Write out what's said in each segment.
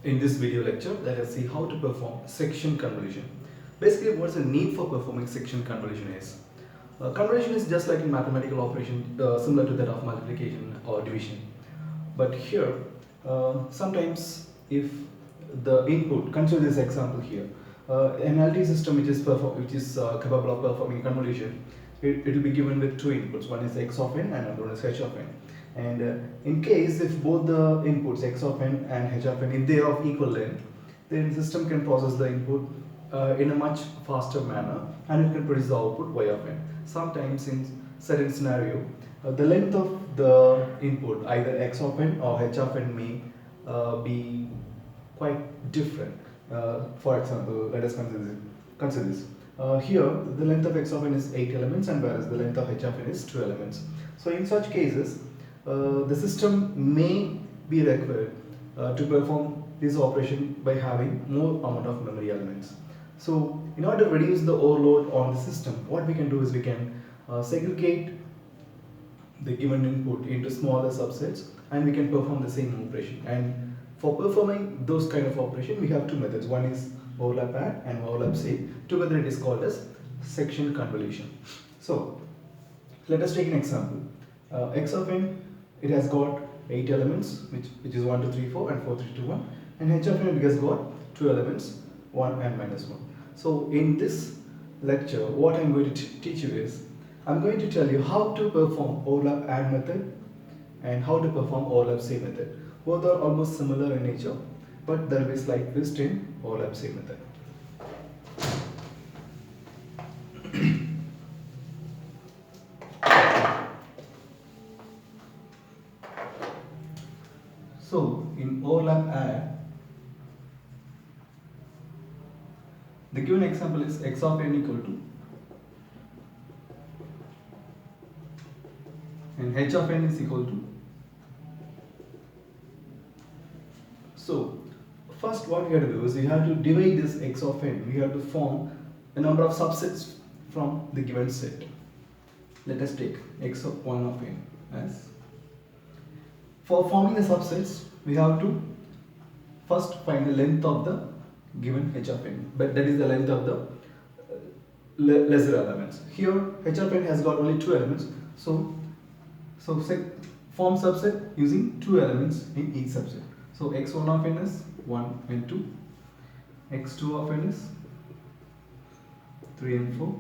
In this video lecture, let us see how to perform section convolution. Basically, what's the need for performing section convolution is. Convolution is just like a mathematical operation similar to that of multiplication or division. But here, sometimes if the input, consider this example here, an LT system which is capable of performing convolution, it will be given with two inputs. One is x of n and another one is h of n. And in case if both the inputs x of n and h of n, if they are of equal length, then the system can process the input in a much faster manner and it can produce the output y of n. Sometimes in certain scenario, the length of the input, either x of n or h of n, may be quite different. For example, let us consider this. Here, the length of x of n is 8 elements, and whereas the length of h of n is 2 elements. So in such cases, the system may be required to perform this operation by having more amount of memory elements. So in order to reduce the overload on the system, what we can do is we can segregate the given input into smaller subsets and we can perform the same operation. And for performing those kind of operation, we have two methods. One is overlap add and overlap save. Together it is called as section convolution. So let us take an example. X of n, it has got 8 elements, which is 1, 2, 3, 4 and 4, 3, 2, 1, and h of n, it has got 2 elements, 1 and minus 1. So in this lecture, what I am going to teach you is, I am going to tell you how to perform overlap add method and how to perform overlap save method. Both are almost similar in nature, but there will be slight twist in overlap save method. So in overlap add, the given example is x of n equal to, and h of n is equal to. So first what we have to do is we have to divide this x of n. We have to form a number of subsets from the given set. Let us take x of 1 of n as. For forming the subsets, we have to first find the length of the given h of n, but that is the length of the lesser elements. Here h of n has got only 2 elements, so form subset using 2 elements in each subset. So x1 of n is 1 and 2, x2 of n is 3 and 4,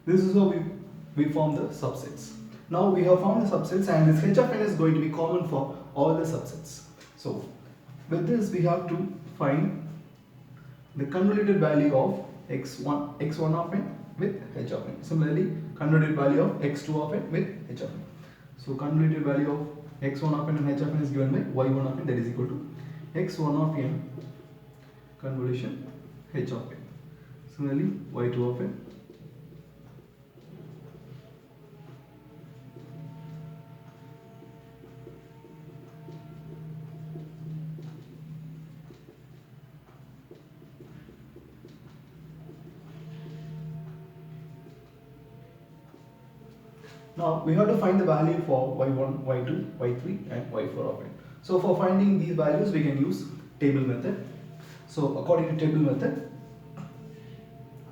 this is how we form the subsets. Now we have formed the subsets and this h of n is going to be common for all the subsets. So with this we have to find the convoluted value of x1 of n with h of n. Similarly, convoluted value of x2 of n with h of n. So convoluted value of x1 of n and h of n is given by y1 of n, that is equal to x1 of n convolution h of n. Similarly, y2 of n Now we have to find the value for y1, y2, y3 and y4 of n. So for finding these values we can use table method. So according to table method,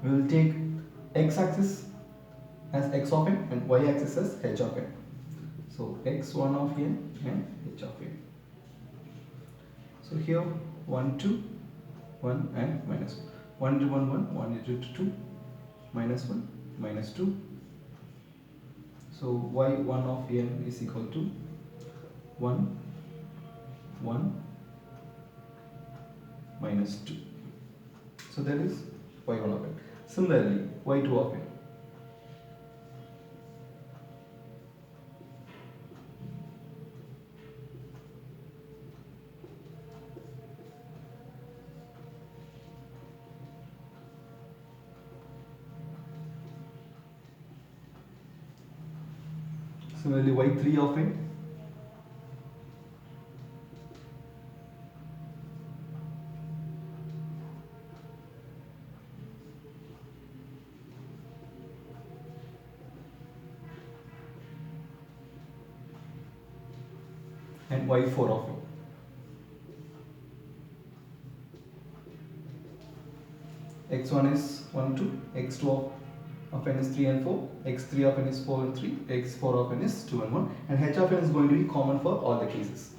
we will take x-axis as x of n and y-axis as h of n. So x1 of n and h of n. So here 1, 2, 1 and minus 1, 1, 1, 1, 2, 2, minus 1, minus 2. So y1 of n is equal to 1, 1, minus 2. So that is y1 of n. Similarly, y2 of n. Similarly, y3 of n. and y4 of n. x1 is 1, 2, x2 of n is 3 and 4, x3 of n is 4 and 3, x4 of n is 2 and 1, and h of n is going to be common for all the cases.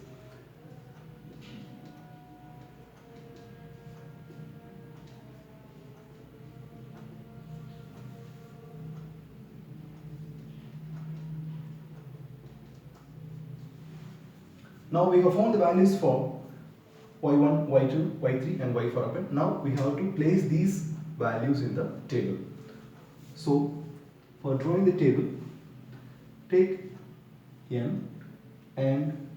Now we have found the values for y1, y2, y3 and y4 of n. Now we have to place these values in the table. So for drawing the table, take n and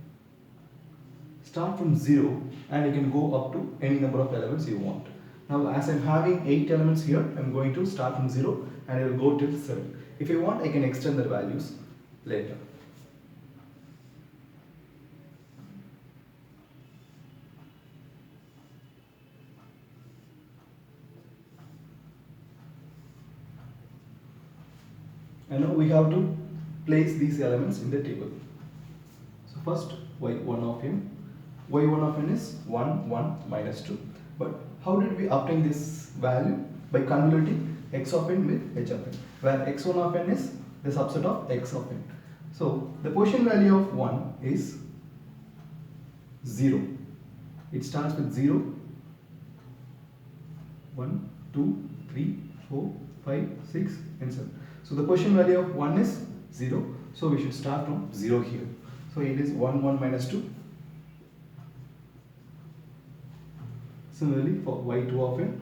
start from 0 and you can go up to any number of elements you want. Now as I am having 8 elements here, I am going to start from 0 and I will go till 7. If you want, I can extend the values later. And now we have to place these elements in the table. So first y1 of n. y1 of n is 1, 1, minus 2. But how did we obtain this value? By convoluting x of n with h of n, where x1 of n is the subset of x of n. So the position value of 1 is 0. It starts with 0, 1, 2, 3, 4, 5, 6 and 7. So the position value of 1 is 0. So we should start from 0 here. So it is 1, 1 minus 2. Similarly for y2 of n,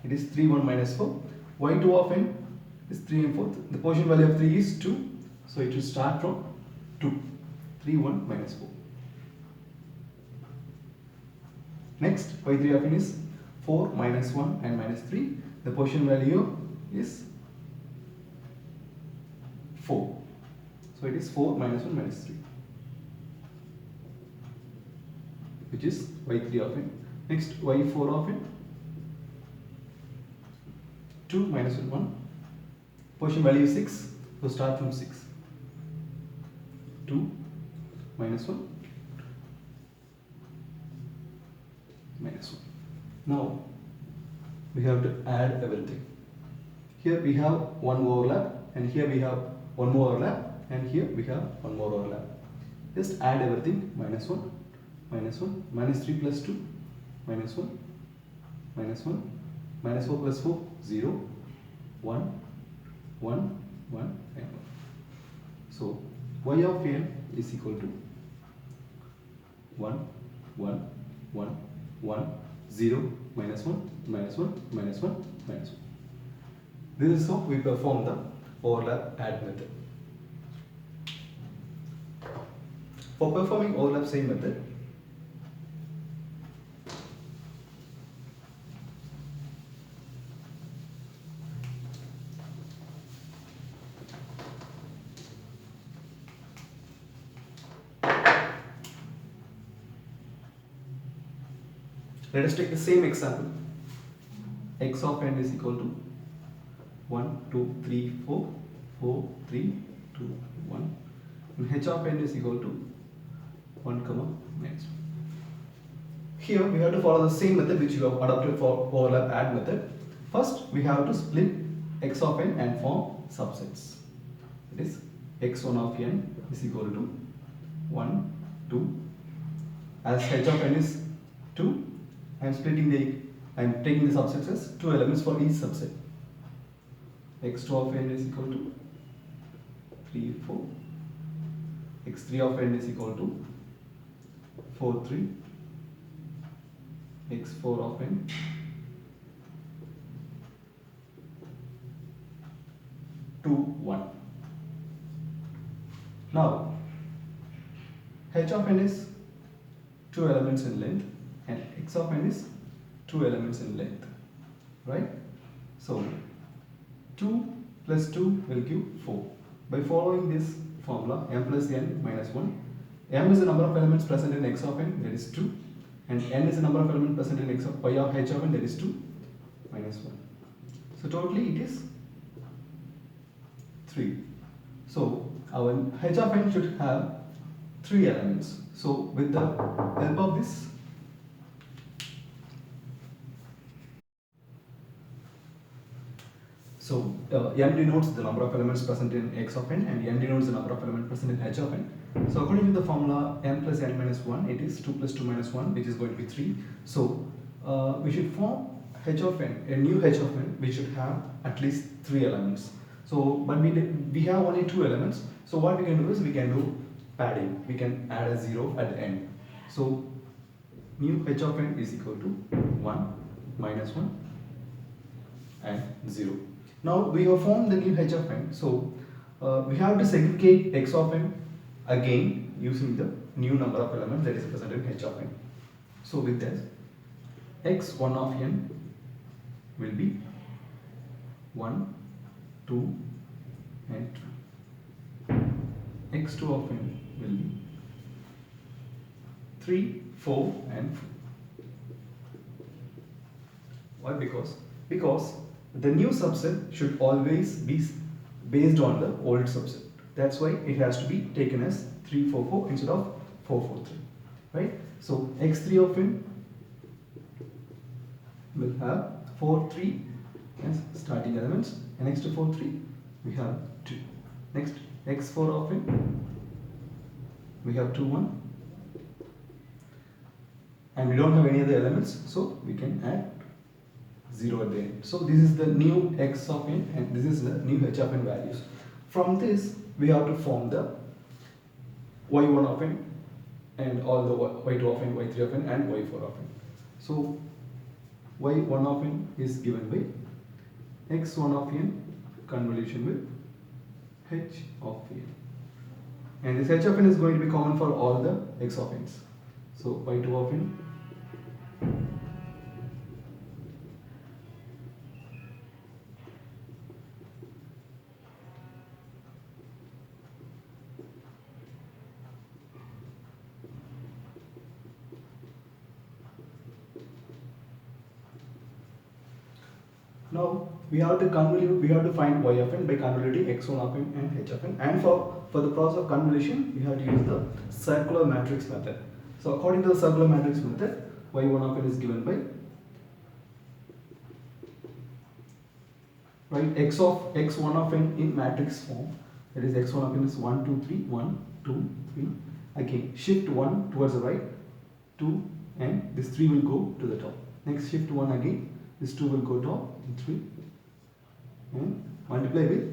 it is 3, 1 minus 4. y2 of n is 3 and 4. The position value of 3 is 2. So it should start from 2. 3, 1 minus 4. Next, y3 of n is 4, minus 1 and minus 3. The position value is 4. So it is 4 minus 1 minus 3, which is y3 of n. Next, y4 of n, 2 minus 1. Position value is 6. So start from 6. 2 minus 1 minus 1. Now we have to add everything. Here we have one overlap, and here we have one more overlap, and here we have one more overlap. Just add everything. Minus 1, minus 1, minus 3 plus 2, minus 1, minus 1, minus 4 plus 4, 0, 1, 1, 1 and 1. So y of n is equal to 1, 1, 1, 1, 0, minus 1, minus 1, minus 1, minus 1. This is how we perform the overlap add method. For performing overlap same method, let us take the same example. X of n is equal to 1, 2, 3, 4, 4, 3, 2, 1. And h of n is equal to 1, minus 1. Here we have to follow the same method which you have adopted for overlap add method. First we have to split x of n and form subsets. That is x1 of n is equal to 1, 2. As h of n is 2, I am taking the subsets as 2 elements for each subset. x2 of n is equal to 3, 4. x3 of n is equal to 4, 3. x4 of n to 1. Now h of n is 2 elements in length and x of n is 2 elements in length, right? So 2 plus 2 will give 4. By following this formula, m plus n minus 1, m is the number of elements present in x of n, that is 2, and n is the number of elements present in x of y of h of n, that is 2 minus 1. So totally it is 3. So our h of n should have 3 elements. So with the help of this, n denotes the number of elements present in x of n, and n denotes the number of elements present in h of n. So according to the formula m plus n minus 1, it is 2 plus 2 minus 1, which is going to be 3. So we should form h of n, a new h of n, which should have at least 3 elements. So, but we have only 2 elements. So what we can do is we can do padding. We can add a 0 at the end. So new h of n is equal to 1 minus 1 and 0. Now we have formed the new h of n. So we have to segregate x of n again using the new number of elements that is present in h of n. So with this, x1 of n will be 1, 2 and 3. x2 of n will be 3, 4 and 4. Why? Because the new subset should always be based on the old subset. That's why it has to be taken as 3, 4, 4 instead of 4, 4, 3. Right? So x3 of n will have 4, 3 as starting elements, and next to 4, 3 we have 2. Next, x4 of n we have 2, 1, and we don't have any other elements, so we can add 0 at the end. So this is the new x of n, and this is the new h of n values. From this we have to form the y1 of n and all the y2 of n, y3 of n and y4 of n. So y1 of n is given by x1 of n convolution with h of n, and this h of n is going to be common for all the x of n's. So y2 of n Now we have to convolute, we have to find y of n by convoluting x1 of n and h of n, and for the process of convolution we have to use the circular matrix method. So according to the circular matrix method, y1 of n is given by x1 of n in matrix form, that is x1 of n is 1, 2, 3, 1, 2, 3, again shift 1 towards the right, 2, and this 3 will go to the top. Next shift 1 again, this 2 will go top, and 3, and multiply with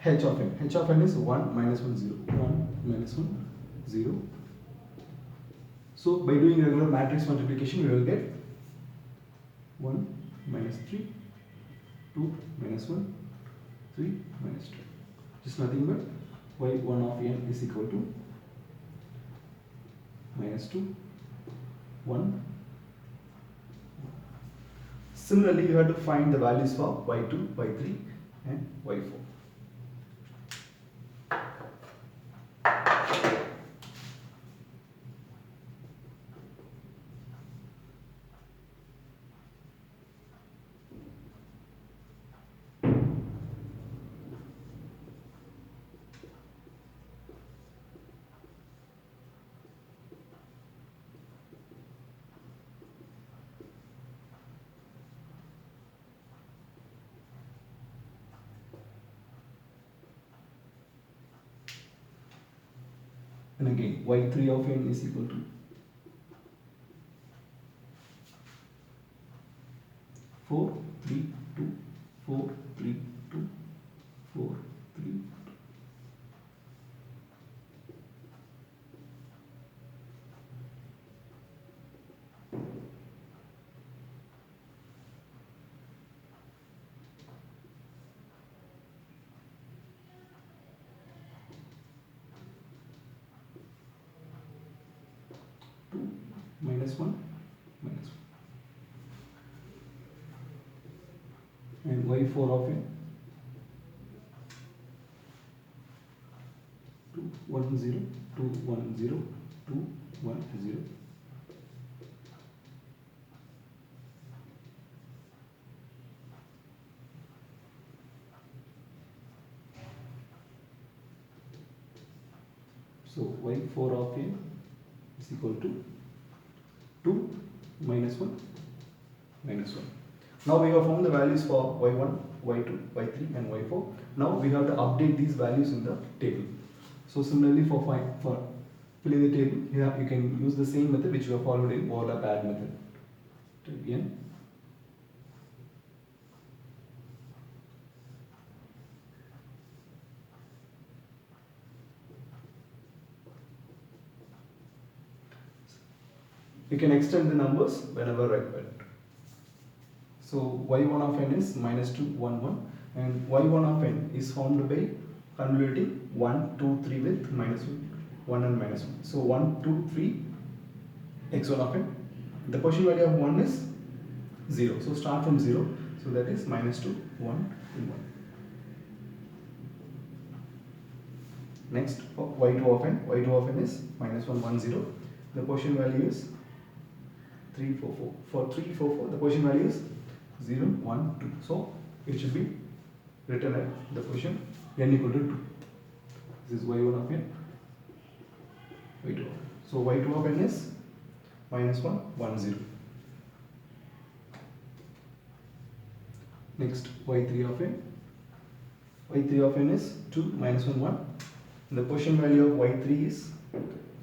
h of n. h of n is 1 minus 1, 0, 1 minus 1, 0. So by doing regular matrix multiplication we will get 1 minus 3, 2 minus 1, 3 minus 2. Just nothing but y1 of n is equal to minus 2, 1. Similarly, you have to find the values for y2, y3 and y4. And again, y3 of n is equal to 4, 3, 2, 4, 3, 2, 4, 3, 2. Minus 1, minus 1. And y4 of n 2, 1, 0, 2, 1, 0, 2, 1, 0. So y4 of n is equal to 2 minus 1 minus 1. Now we have found the values for y1, y2, y3 and y4. Now we have to update these values in the table. So similarly for filling the table, here you can use the same method which we have followed in overlap add method. Type n. You can extend the numbers whenever required. So y1 of n is minus 2, 1, 1 and y1 of n is formed by convoluting 1, 2, 3 with minus 1 and minus 1. So 1, 2, 3 x1 of n. The position value of 1 is 0. So start from 0. So that is minus 2, 1 and 1. Next for y2 of n. y2 of n is minus 1, 1, 0. The position value is 3, 4, 4. For 3, 4, 4 the position value is 0, 1, 2. So it should be written at the position n equal to 2. This is y1 of n, y2 of n. So y2 of n is minus 1, 1, 0. Next y3 of n. y3 of n is 2 minus 1, 1. And the position value of y3 is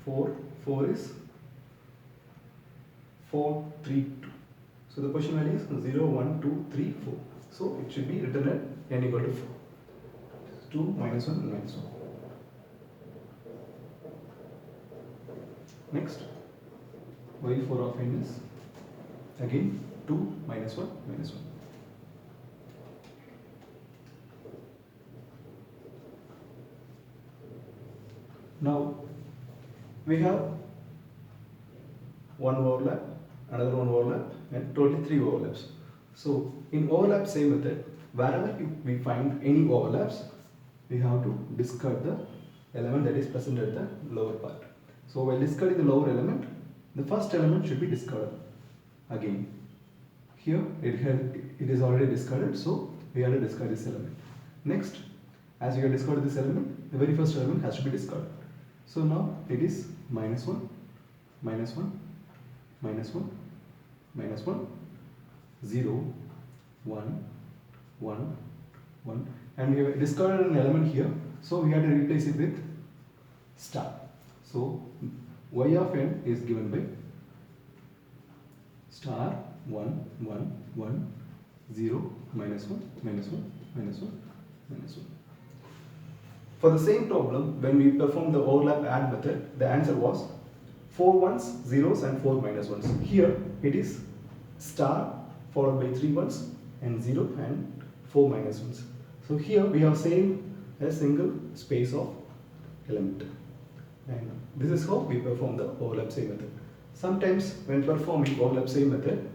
4, 4 is 4, 3, 2. So the position value is 0, 1, 2, 3, 4. So it should be written at n equal to 4. 2 minus 1 and minus 1. Next, y4 of n is again 2 minus 1 minus 1. Now we have one overlap, another one overlap, and totally 3 overlaps. So in overlap same method, wherever we find any overlaps, we have to discard the element that is present at the lower part. So while discarding the lower element, the first element should be discarded again. Here it is already discarded, so we have to discard this element. Next, as we have discarded this element, the very first element has to be discarded. So now it is minus 1, minus 1, minus 1, minus 1, 0, 1, 1, 1, and we have discarded an element here, so we have to replace it with star. So y of n is given by star 1, 1, 1, 0, minus 1, minus 1, minus 1, minus 1. For the same problem, when we performed the overlap add method, the answer was 4 ones, zeros and 4 minus ones. Here it is star followed by 3 ones and 0 and 4 minus ones. So here we have same a single space of element. And this is how we perform the overlap same method. Sometimes when performing overlap same method,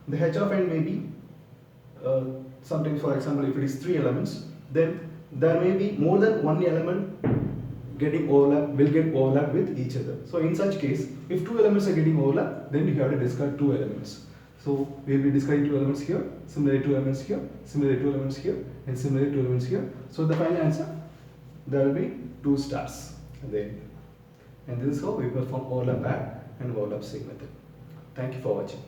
the h of n may be sometimes, for example, if it is 3 elements, then there may be more than one element will get overlap with each other. So in such case, if 2 elements are getting overlap, then you have to discard 2 elements. So we will be discarding 2 elements here, similarly 2 elements here, similarly 2 elements here, and similarly 2 elements here. So the final answer, there will be 2 stars at the end. And this is how we perform overlap add and overlap seek method. Thank you for watching.